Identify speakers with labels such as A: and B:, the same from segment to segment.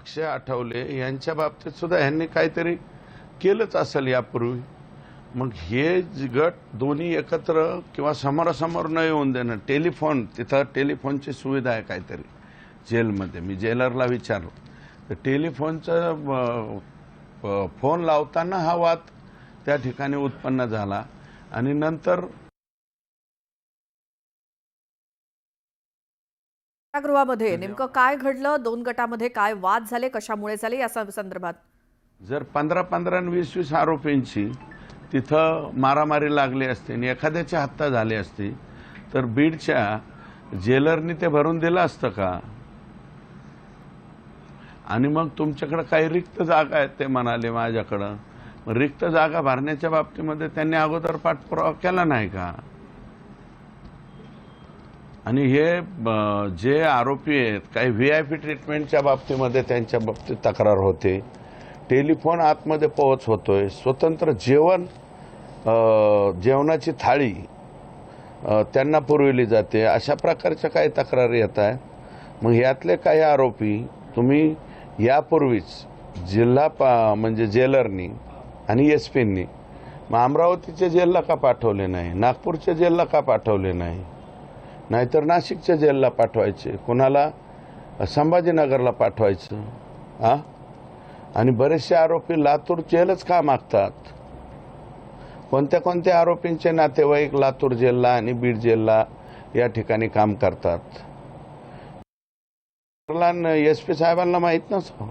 A: अक्षय आठवले यांच्या बाबतीत सुद्धा ह्यांनी काहीतरी केलंच असेल यापूर्वी। मग हे गट दोन्ही एकत्र किंवा समोरासमोर न येऊन देणं, टेलिफोन, तिथं टेलिफोनची सुविधा आहे काहीतरी जेलमध्ये, मी जेलरला विचारलं तर टेलिफोनचा फोन लावताना हा वाद त्या ठिकाणी उत्पन्न झाला आणि नंतर
B: गृहामध्ये नेमकं काय घडलं, दोन गटामध्ये काय वाद झाले, कशामुळे झाले या संदर्भात?
A: जर 15-15 आणि 20-20 आरोपींची तिथं मारामारी लागली असती आणि एखाद्याची हत्या झाली असती तर बीडच्या जेलरनी ते भरून दिलं असतं का? आणि मग तुमच्याकडे काही रिक्त जागा आहेत ते म्हणाले माझ्याकडं, रिक्त जागा भरण्याच्या बाबतीमध्ये त्यांनी अगोदर पाठपुरावा केला नाही का? आणि हे जे आरोपी आहेत काही VIP ट्रीटमेंटच्या बाबतीमध्ये त्यांच्या बाबतीत तक्रार होते, टेलिफोन आतमध्ये पोहोच होतोय, स्वतंत्र जेवणाची थाळी त्यांना पुरविली जाते, अशा प्रकारच्या काही तक्रारी येत आहेत। मग यातले काही आरोपी तुम्ही यापूर्वीच म्हणजे जेलरनी आणि SP-नी मग अमरावतीच्या जेलला का पाठवले नाही, नागपूरच्या जेलला का पाठवले नाही, नाहीतर नाशिकच्या जेलला पाठवायचे, कुणाला संभाजीनगरला पाठवायचं? आणि बरेचसे आरोपी लातूर जेलच का मागतात? कोणत्या कोणत्या आरोपींचे नातेवाईक लातूर जेलला आणि बीड जेलला या ठिकाणी काम करतात? SP साहेबांना माहित नसतं।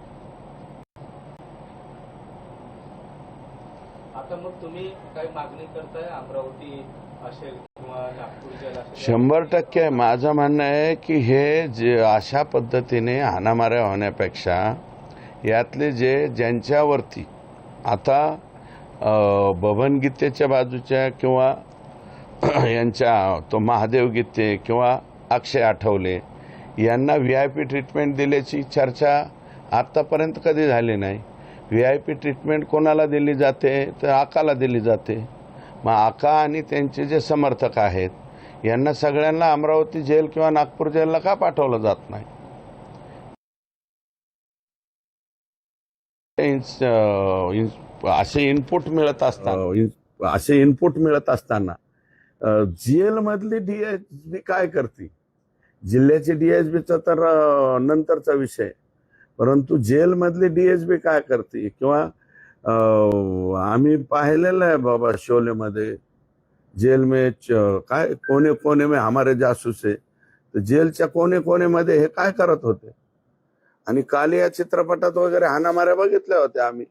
C: आता मग तुम्ही काही मागणी करताय, अमरावती असेल किंवा नागपूर जेल असेल?
A: 100% माझं म्हणणं आहे की हे जे अशा पद्धतीने हाणामाऱ्या होण्यापेक्षा यातले ज्यांच्यावरती आता बबन गीतेच्या बाजूच्या किंवा यांच्या तो महादेव गीते किंवा अक्षय आठवले यांना VIP ट्रीटमेंट दिल्याची चर्चा आत्तापर्यंत कधी झाली नाही। VIP ट्रीटमेंट कोणाला दिली जाते तर आकाला दिली जाते। मग आका आणि त्यांचे जे समर्थक आहेत यांना सगळ्यांना अमरावती जेल किंवा नागपूर जेलला का पाठवलं जात नाही? असे इनपुट मिळत असताना जेलमधली DSP काय करते? जिल्ह्याची DSPचा तर नंतरचा विषय, परंतु जेलमधली DSP काय करते? किंवा आम्ही पाहिलेलं आहे बाबा शोलेमध्ये, जेल में काय कोने कोने में हमारे जासूस है, तर जेलच्या कोने कोनेमध्ये हे काय करत होते? आणि कालिया चित्रपटात वगैरे हाणामाऱ्या बघितल्या होत्या आम्ही।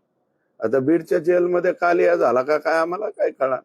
A: आता बीडच्या जेलमध्ये कालिया झाला का काय आम्हाला काय कळलं?